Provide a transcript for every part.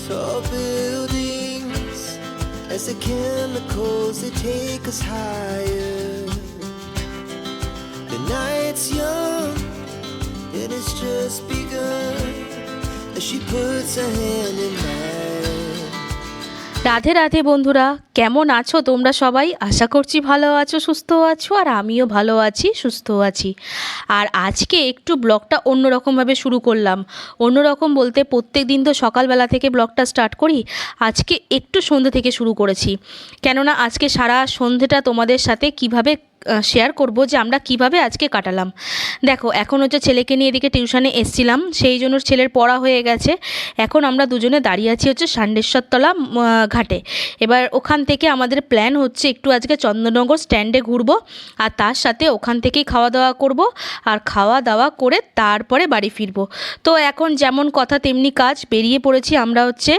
Tall buildings as the chemicals they take us higher. The night's young and it's just begun as she puts her hand in mine. Radhe Radhe বন্ধুরা, কেমন আছো তোমরা সবাই? আশা করছি ভালো আছো, সুস্থ আছো, আর আমিও ভালো আছি, সুস্থ আছি। আর আজকে একটু ব্লগটা অন্যরকমভাবে শুরু করলাম। অন্যরকম বলতে প্রত্যেক দিন তো সকালবেলা থেকে ব্লগটা স্টার্ট করি, আজকে একটু সন্ধ্যে থেকে শুরু করেছি। কেননা আজকে সারা সন্ধ্যেটা তোমাদের সাথে কিভাবে শেয়ার করব যে আমরা কিভাবে আজকে কাটালাম। দেখো, এখন হচ্ছে ছেলেকে নিয়ে এদিকে টিউশনে এসছিলাম, সেই জন্য ছেলের পড়া হয়ে গেছে। এখন আমরা দুজনে দাঁড়িয়ে আছি হচ্ছে ষান্ডেশ্বরতলা ঘাটে। এবার ওখান থেকে আমাদের প্ল্যান হচ্ছে একটু আজকে চন্দননগর স্ট্যান্ডে ঘুরবো, আর তার সাথে ওখান থেকেই খাওয়া দাওয়া করব, আর খাওয়া দাওয়া করে তারপরে বাড়ি ফিরবো। তো এখন যেমন কথা তেমনি কাজ, বেরিয়ে পড়েছি আমরা হচ্ছে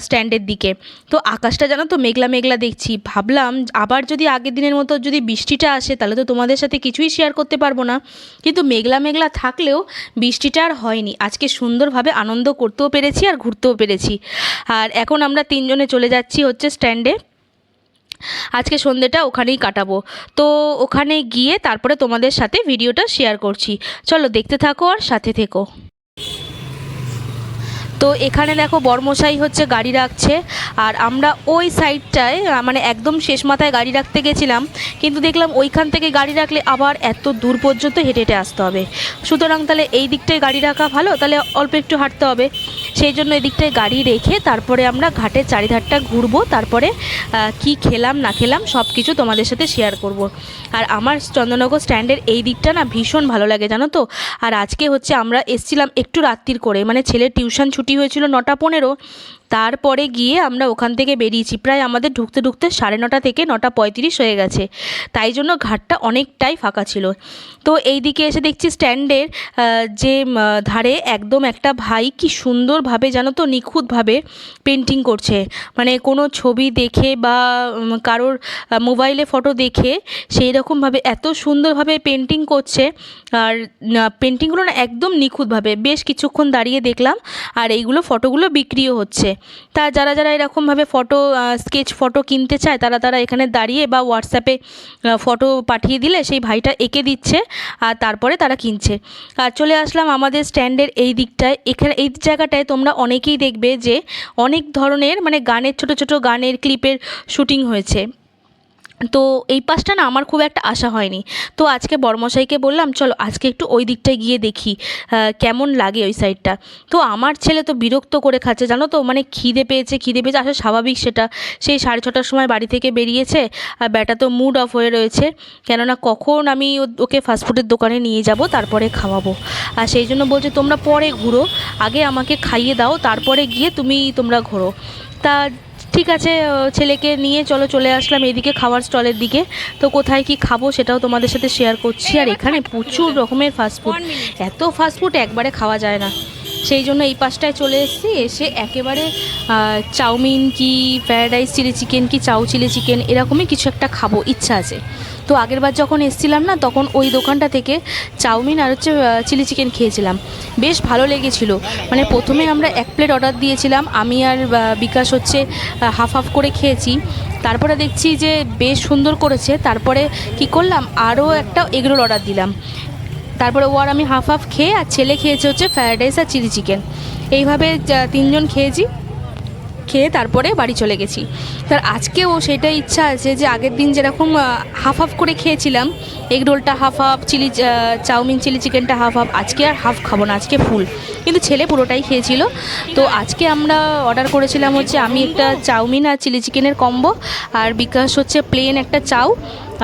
স্ট্যান্ডের দিকে। তো আকাশটা জানো তো মেঘলা মেঘলা দেখছি, ভাবলাম আবার যদি আগের দিনের মতো যদি বৃষ্টিটা আসে তাহলে তো তোমাদের সাথে কিছুই শেয়ার করতে পারবো না। কিন্তু মেঘলা মেঘলা থাকলেও বৃষ্টিটা আর হয়নি, আজকে সুন্দরভাবে আনন্দ করতেও পেরেছি আর ঘুরতেও পেরেছি। আর এখন আমরা তিনজনে চলে যাচ্ছি হচ্ছে স্ট্যান্ডে, আজকে সন্ধ্যেটা ওখানেই কাটাবো। তো ওখানে গিয়ে তারপরে তোমাদের সাথে ভিডিওটা শেয়ার করছি, চলো দেখতে থাকো আর সাথে থেকো। তো এখানে দেখো বর্মশাই হচ্ছে গাড়ি রাখছে, আর আমরা ওই সাইডটায় মানে একদম শেষ মাথায় গাড়ি রাখতে গেছিলাম, কিন্তু দেখলাম ওইখান থেকে গাড়ি রাখলে আবার এত দূর পর্যন্ত হেঁটে হেঁটে আসতে হবে। সুতরাং তাহলে এই দিকটায় গাড়ি রাখা ভালো, তাহলে অল্প একটু হাঁটতে হবে। সেই জন্য এই দিকটায় গাড়ি রেখে তারপরে আমরা ঘাটের চারিধারটা ঘুরবো, তারপরে কি খেলাম না খেলাম সব কিছু তোমাদের সাথে শেয়ার করব। আর আমার চন্দননগর স্ট্যান্ডের এই দিকটা না ভীষণ ভালো লাগে জানো তো। আর আজকে হচ্ছে আমরা এসছিলাম একটু রাত্রির করে, মানে ছেলের টিউশন ছুটি হয়েছিল 9:15, তারপরে গিয়ে আমরা ওখান থেকে বেরিয়েছি প্রায় আমাদের ঢুকতে ঢুকতে 9:30 থেকে 9:35 হয়ে গেছে, তাই জন্য ঘাটটা অনেকটাই ফাঁকা ছিল। তো এই দিকে এসে দেখছি স্ট্যান্ডের যে ধারে একদম একটা ভাই কি সুন্দরভাবে জানো তো নিখুঁতভাবে পেন্টিং করছে, মানে কোনো ছবি দেখে বা কারোর মোবাইলে ফটো দেখে সেই রকমভাবে এত সুন্দরভাবে পেন্টিং করছে। আর পেন্টিংগুলো না একদম নিখুঁতভাবে, বেশ কিছুক্ষণ দাঁড়িয়ে দেখলাম। আর এইগুলো ফটোগুলো বিক্রিও হচ্ছে। তা যারা যারা এরকমভাবে ফটো স্কেচ ফটো কিনতে চায় তারা এখানে দাঁড়িয়ে বা হোয়াটসঅ্যাপে ফটো পাঠিয়ে দিলে সেই ভাইটা এঁকে দিচ্ছে, আর তারপরে তারা কিনছে। আর চলে আসলাম আমাদের স্ট্যান্ডের এই দিকটায়। এখানে এই জায়গাটায় তোমরা অনেকেই দেখবে যে অনেক ধরনের মানে গানের ছোট ছোট গানের ক্লিপের শুটিং হয়েছে। তো এই পাশটা না আমার খুব একটা আশা হয়নি। তো আজকে বড়মশাইকে বললাম চলো আজকে একটু ওই দিকটায় গিয়ে দেখি কেমন লাগে ওই সাইডটা। তো আমার ছেলে তো বিরক্ত করে খাচ্ছে জানো তো, মানে খিদে পেয়েছে আসলে স্বাভাবিক সেটা। সেই 6:30টার সময় বাড়ি থেকে বেরিয়েছে, আর ব্যাটা তো মুড অফ হয়ে রয়েছে, কেননা কখন আমি ওকে ফাস্টফুডের দোকানে নিয়ে যাব তারপরে খাওয়াবো। আর সেই জন্য বলছে তোমরা পরে ঘুরো, আগে আমাকে খাইয়ে দাও তারপরে গিয়ে তোমরা ঘোরো। তা ঠিক আছে, ছেলেকে নিয়ে চলে আসলাম এইদিকে খাওয়ার স্টলের দিকে। তো কোথায় কি খাবো সেটাও তোমাদের সাথে শেয়ার করছি। আর এখানে প্রচুর রকমের ফাস্টফুড, এত ফাস্টফুড একবারে খাওয়া যায় না, সেই জন্য এই পাশটায় চলে এসেছি। এসে একেবারে চাউমিন কি ফ্রায়েড রাইস চিলি চিকেন কি চাউ চিলি চিকেন এরকমই কিছু একটা খাবো ইচ্ছা আছে। তো আগেরবার যখন এসেছিলাম না তখন ওই দোকানটা থেকে চাউমিন আর হচ্ছে চিলি চিকেন খেয়েছিলাম, বেশ ভালো লেগেছিলো। মানে প্রথমে আমরা 1 প্লেট অর্ডার দিয়েছিলাম, আমি আর বিকাশ হচ্ছে হাফ হাফ করে খেয়েছি। তারপরে দেখছি যে বেশ সুন্দর করেছে, তারপরে কি করলাম আরও একটা এগরোল অর্ডার দিলাম। তারপরে ও আর আমি হাফ হাফ খেয়ে, আর ছেলে খেয়েছে হচ্ছে ফ্রায়েড রাইস আর চিলি চিকেন। এইভাবে 3জন খেয়েছি, খেয়ে তারপরে বাড়ি চলে গেছি। তার আজকেও সেটাই ইচ্ছা আছে যে আগের দিন যেরকম হাফ হাফ করে খেয়েছিলাম, এগ রোলটা হাফ হাফ, চাউমিন চিলি চিকেনটা হাফ হাফ, আজকে আর হাফ খাবো না, আজকে ফুল। কিন্তু ছেলে পুরোটাই খেয়েছিল। তো আজকে আমরা অর্ডার করেছিলাম হচ্ছে আমি একটা চাউমিন আর চিলি চিকেনের কম্বো, আর বিকাশ হচ্ছে প্লেন একটা চাউ,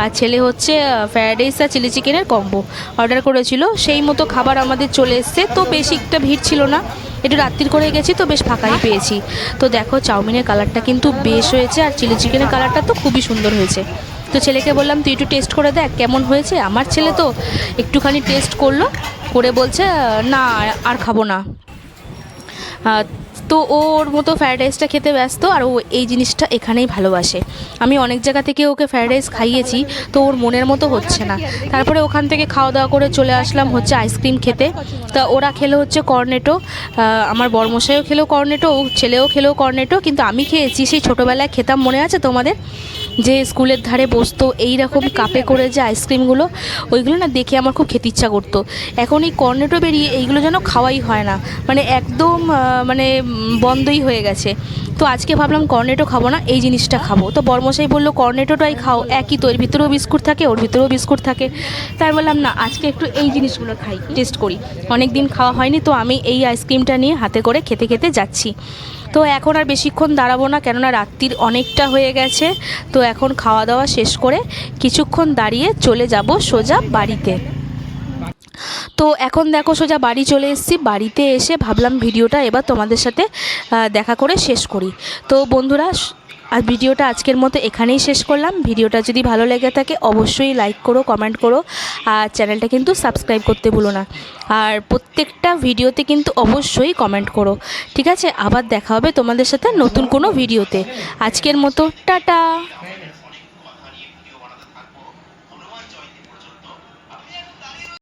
আর ছেলে হচ্ছে ফ্রায়েড রাইস আর চিলি চিকেনের কম্বো অর্ডার করেছিল। সেই মতো খাবার আমাদের চলে এসছে। তো বেশি একটা ভিড় ছিল না, একটু রাত্রির করে গেছি তো বেশ ফাঁকাই পেয়েছি। তো দেখো চাউমিনের কালারটা কিন্তু বেশ হয়েছে, আর চিলি চিকেনের কালারটা তো খুবই সুন্দর হয়েছে। তো ছেলেকে বললাম তুই একটু টেস্ট করে দেখ কেমন হয়েছে। আমার ছেলে তো একটুখানি টেস্ট করলো, করে বলছে না আর খাবো না। তো তো ওর মতো ফ্রায়েড রাইসটা খেতে ব্যস্ত, আর ও এই জিনিসটা এখানেই ভালোবাসে। আমি অনেক জায়গা থেকে ওকে ফ্রায়েড রাইস খাইয়েছি, তো ওর মনের মতো হচ্ছে না। তারপরে ওখান থেকে খাওয়া দাওয়া করে চলে আসলাম হচ্ছে আইসক্রিম খেতে। তা ওরা খেলো হচ্ছে কর্নেটো, আমার বড়মশাইও খেলো কর্নেটো, ও ছেলেও খেলো কর্নেটো। কিন্তু আমি খেয়েছি সেই ছোটোবেলায় খেতাম, মনে আছে তোমাদের, যে স্কুলের ধারে বসতো এই রকম কাপে করে যে আইসক্রিমগুলো, ওইগুলো না দেখে আমার খুব খেতে ইচ্ছা করতো। এখন এই কর্নেটো বেরিয়ে এইগুলো যেন খাওয়াই হয় না, মানে একদম বন্ধই হয়ে গেছে। তো আজকে ভাবলাম কর্নেটো খাবো না, এই জিনিসটা খাবো। তো বড়মশাই বললো কর্নেটোটাই খাও, একই তো, এর ভিতরেও বিস্কুট থাকে ওর ভিতরেও বিস্কুট থাকে। তাই বললাম না, আজকে একটু এই জিনিসগুলো খাই, টেস্ট করি, অনেক দিন খাওয়া হয়নি। তো আমি এই আইসক্রিমটা নিয়ে হাতে করে খেতে খেতে যাচ্ছি। তো এখন আর বেশিক্ষণ দাঁড়াবো না, কেননা রাত্রির অনেকটা হয়ে গেছে। তো এখন খাওয়া দাওয়া শেষ করে কিছুক্ষণ দাঁড়িয়ে চলে যাব সোজা বাড়িতে। তো এখন দেখো সোজা বাড়ি চলে এসেছি। বাড়িতে এসে ভাবলাম ভিডিওটা এবার তোমাদের সাথে দেখা করে শেষ করি। তো বন্ধুরা, আর ভিডিওটা আজকের মতো এখানেই শেষ করলাম। ভিডিওটা যদি ভালো লেগে থাকে অবশ্যই লাইক করো, কমেন্ট করো, আর চ্যানেলটা কিন্তু সাবস্ক্রাইব করতে ভুলো না। আর প্রত্যেকটা ভিডিওতে কিন্তু অবশ্যই কমেন্ট করো, ঠিক আছে? আবার দেখা হবে তোমাদের সাথে নতুন কোনো ভিডিওতে। আজকের মতো টাটা।